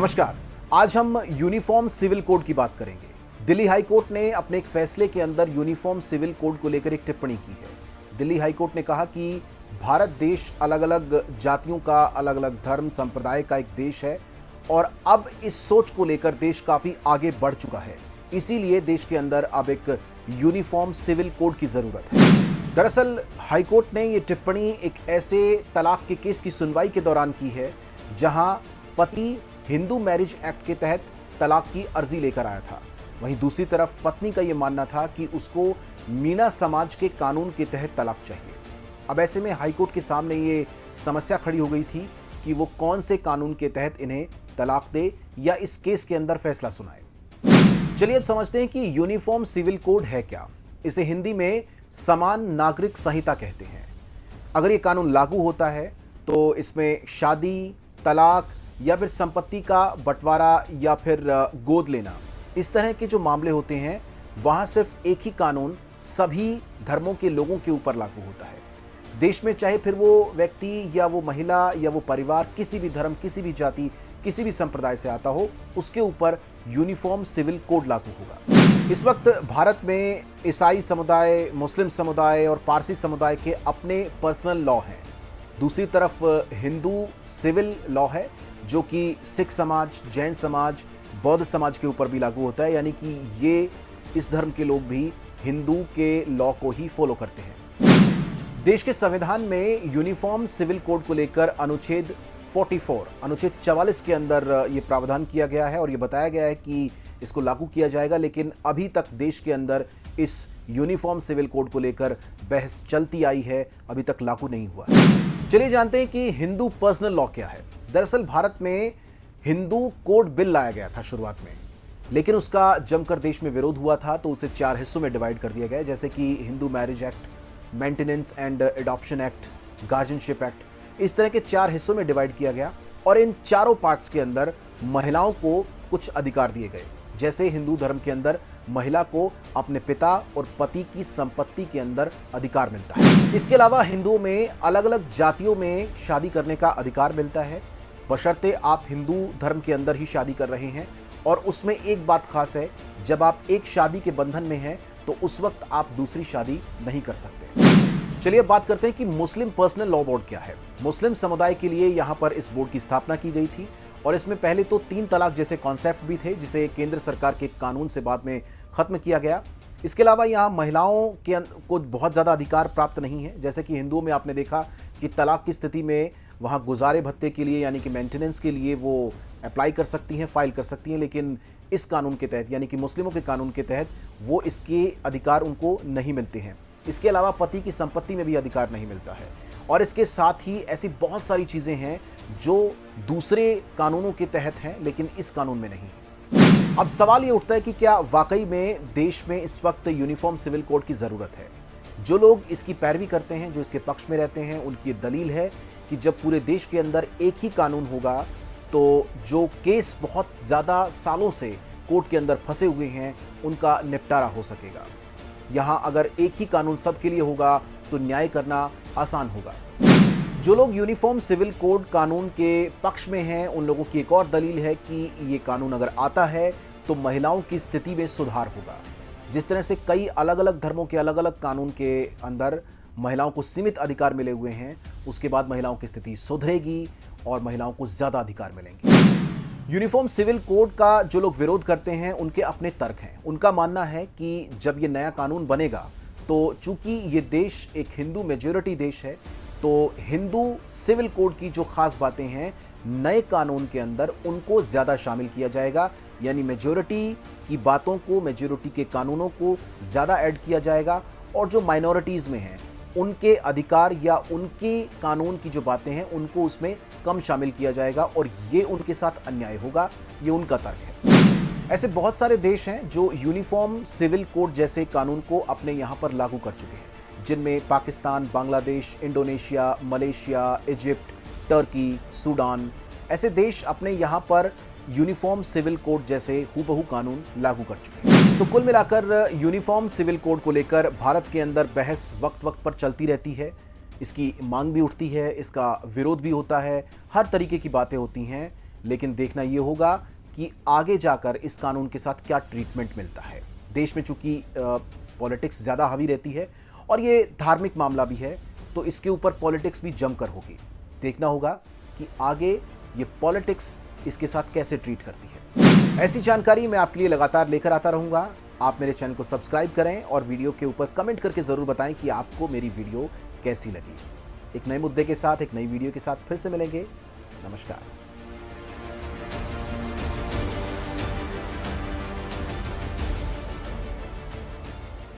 नमस्कार। आज हम यूनिफॉर्म सिविल कोड की बात करेंगे। दिल्ली हाई कोर्ट ने अपने एक फैसले के अंदर यूनिफॉर्म सिविल कोड को लेकर एक टिप्पणी की है। दिल्ली हाई कोर्ट ने कहा कि भारत देश अलग अलग जातियों का, अलग अलग धर्म संप्रदाय का एक देश है और अब इस सोच को लेकर देश काफी आगे बढ़ चुका है। इसीलिए देश के अंदर अब एक यूनिफॉर्म सिविल कोड की जरूरत है। दरअसल हाईकोर्ट ने यह टिप्पणी एक ऐसे तलाक के केस की सुनवाई के दौरान की है जहां पति हिंदू मैरिज एक्ट के तहत तलाक की अर्जी लेकर आया था। वहीं दूसरी तरफ पत्नी का यह मानना था कि उसको मीणा समाज के कानून के तहत तलाक चाहिए। अब ऐसे में हाईकोर्ट के सामने ये समस्या खड़ी हो गई थी कि वो कौन से कानून के तहत इन्हें तलाक दे या इस केस के अंदर फैसला सुनाए। चलिए अब समझते हैं कि यूनिफॉर्म सिविल कोड है क्या। इसे हिंदी में समान नागरिक संहिता कहते हैं। अगर ये कानून लागू होता है तो इसमें शादी, तलाक या फिर संपत्ति का बंटवारा या फिर गोद लेना, इस तरह के जो मामले होते हैं वहां सिर्फ एक ही कानून सभी धर्मों के लोगों के ऊपर लागू होता है। देश में चाहे फिर वो व्यक्ति या वो महिला या वो परिवार किसी भी धर्म, किसी भी जाति, किसी भी संप्रदाय से आता हो, उसके ऊपर यूनिफॉर्म सिविल कोड लागू होगा। इस वक्त भारत में ईसाई समुदाय, मुस्लिम समुदाय और पारसी समुदाय के अपने पर्सनल लॉ हैं। दूसरी तरफ हिंदू सिविल लॉ है जो कि सिख समाज, जैन समाज, बौद्ध समाज के ऊपर भी लागू होता है, यानी कि ये इस धर्म के लोग भी हिंदू के लॉ को ही फॉलो करते हैं। देश के संविधान में यूनिफॉर्म सिविल कोड को लेकर अनुच्छेद 44 के अंदर ये प्रावधान किया गया है और ये बताया गया है कि इसको लागू किया जाएगा, लेकिन अभी तक देश के अंदर इस यूनिफॉर्म सिविल कोड को लेकर बहस चलती आई है, अभी तक लागू नहीं हुआ। चलिए जानते हैं कि हिंदू पर्सनल लॉ क्या है। दरअसल भारत में हिंदू कोड बिल लाया गया था शुरुआत में, लेकिन उसका जमकर देश में विरोध हुआ था तो उसे 4 हिस्सों में डिवाइड कर दिया गया, जैसे कि Hindu marriage act, maintenance and adoption act, guardianship act. इस तरह के 4 हिस्सों में डिवाइड किया गया और इन चारों पार्ट्स के अंदर महिलाओं को कुछ अधिकार दिए गए। जैसे हिंदू धर्म के अंदर महिला को अपने पिता और पति की संपत्ति के अंदर अधिकार मिलता है। इसके अलावा हिंदुओं में अलग अलग जातियों में शादी करने का अधिकार मिलता है, बशर्ते आप हिंदू धर्म के अंदर ही शादी कर रहे हैं। और उसमें एक बात खास है, जब आप एक शादी के बंधन में हैं तो उस वक्त आप दूसरी शादी नहीं कर सकते। चलिए अब बात करते हैं कि मुस्लिम पर्सनल लॉ बोर्ड क्या है। मुस्लिम समुदाय के लिए यहां पर इस बोर्ड की स्थापना की गई थी और इसमें पहले तो 3 तलाक जैसे कॉन्सेप्ट भी थे, जिसे केंद्र सरकार के कानून से बाद में खत्म किया गया। इसके अलावा यहाँ महिलाओं को बहुत ज़्यादा अधिकार प्राप्त नहीं है। जैसे कि हिंदुओं में आपने देखा कि तलाक की स्थिति में वहाँ गुजारे भत्ते के लिए यानी कि मेंटेनेंस के लिए वो अप्लाई कर सकती हैं, फाइल कर सकती हैं, लेकिन इस कानून के तहत यानी कि मुस्लिमों के कानून के तहत वो इसके अधिकार उनको नहीं मिलते हैं। इसके अलावा पति की संपत्ति में भी अधिकार नहीं मिलता है और इसके साथ ही ऐसी बहुत सारी चीज़ें हैं जो दूसरे कानूनों के तहत हैं लेकिन इस कानून में नहीं है। अब सवाल ये उठता है कि क्या वाकई में देश में इस वक्त यूनिफॉर्म सिविल कोड की ज़रूरत है। जो लोग इसकी पैरवी करते हैं, जो इसके पक्ष में रहते हैं, उनकी दलील है कि जब पूरे देश के अंदर एक ही कानून होगा तो जो केस बहुत ज़्यादा सालों से कोर्ट के अंदर फंसे हुए हैं उनका निपटारा हो सकेगा। यहाँ अगर एक ही कानून सबके लिए होगा तो न्याय करना आसान होगा। जो लोग यूनिफॉर्म सिविल कोड कानून के पक्ष में हैं, उन लोगों की एक और दलील है कि ये कानून अगर आता है तो महिलाओं की स्थिति में सुधार होगा। जिस तरह से कई अलग अलग धर्मों के अलग अलग कानून के अंदर महिलाओं को सीमित अधिकार मिले हुए हैं, उसके बाद महिलाओं की स्थिति सुधरेगी और महिलाओं को ज़्यादा अधिकार मिलेंगे। यूनिफॉर्म सिविल कोड का जो लोग विरोध करते हैं उनके अपने तर्क हैं। उनका मानना है कि जब ये नया कानून बनेगा तो चूंकि ये देश एक हिंदू मेजॉरिटी देश है, तो हिंदू सिविल कोड की जो खास बातें हैं नए कानून के अंदर उनको ज़्यादा शामिल किया जाएगा, यानी मेजॉरिटी की बातों को, मेजॉरिटी के कानूनों को ज़्यादा ऐड किया जाएगा और जो माइनॉरिटीज़ में हैं उनके अधिकार या उनके कानून की जो बातें हैं उनको उसमें कम शामिल किया जाएगा और ये उनके साथ अन्याय होगा, ये उनका तर्क है। ऐसे बहुत सारे देश हैं जो यूनिफॉर्म सिविल कोड जैसे कानून को अपने यहाँ पर लागू कर चुके हैं, जिनमें Pakistan, Bangladesh, Indonesia, Malaysia, Egypt, Turkey, Sudan, ऐसे देश अपने यहाँ पर यूनिफॉर्म सिविल कोड जैसे हूबहू कानून लागू कर चुके हैं। तो कुल मिलाकर यूनिफॉर्म सिविल कोड को लेकर भारत के अंदर बहस वक्त वक्त पर चलती रहती है। इसकी मांग भी उठती है, इसका विरोध भी होता है, हर तरीके की बातें होती हैं। लेकिन देखना यह होगा कि आगे जाकर इस कानून के साथ क्या ट्रीटमेंट मिलता है। देश में चूंकि पॉलिटिक्स ज़्यादा हावी रहती है और ये धार्मिक मामला भी है, तो इसके ऊपर पॉलिटिक्स भी जमकर होगी। देखना होगा कि आगे ये पॉलिटिक्स इसके साथ कैसे ट्रीट करती है। ऐसी जानकारी मैं आपके लिए लगातार लेकर आता रहूंगा। आप मेरे चैनल को सब्सक्राइब करें और वीडियो के ऊपर कमेंट करके ज़रूर बताएं कि आपको मेरी वीडियो कैसी लगी। एक नए मुद्दे के साथ, एक नई वीडियो के साथ फिर से मिलेंगे। नमस्कार।